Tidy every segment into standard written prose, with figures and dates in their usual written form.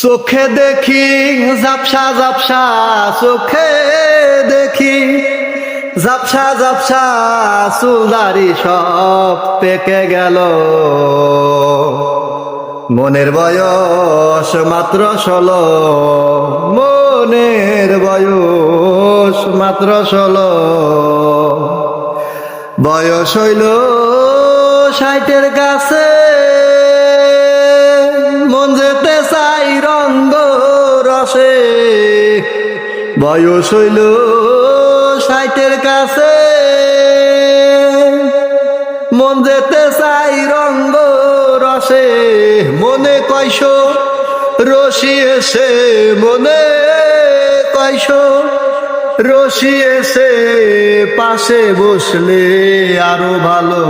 চোখে দেখি ঝাপসা ঝাপসা, চোখে দেখি ঝাপসা ঝাপসা, চুলদারি সব পেকে গেল। মনের বয়স মাত্র 16, মনের বয়স মাত্র 16। বয়স হইল 60-এর কাছে, মন যেতে চাই রঙ্গ রসে। বয়স হইল 60-এর কাছে, মন যেতে চাই রঙ্গ রসে। মনে কয়শো রশি এসে, মনে কয়শো রশি এসে, পাশে বসলে আরো ভালো।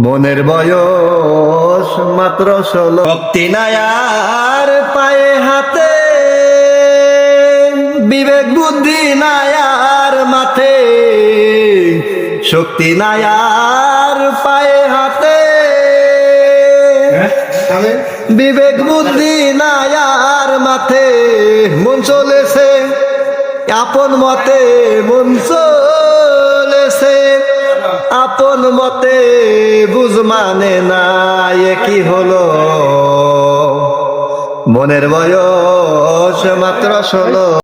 মনের বয়স মাত্র 16। ভক্তি নাই আর পায়ে হাতে, বিবেক বুদ্ধি নাই আর মাঠে। শক্তি নাই আর পায়ে হাতে, বিবেক বুদ্ধি নাই আর মাঠে। মন চলেছে আপন মতে, মন চলেছে আপন মতে, বুঝ মানে না কি হলো। মনের বয়স মাত্র 16।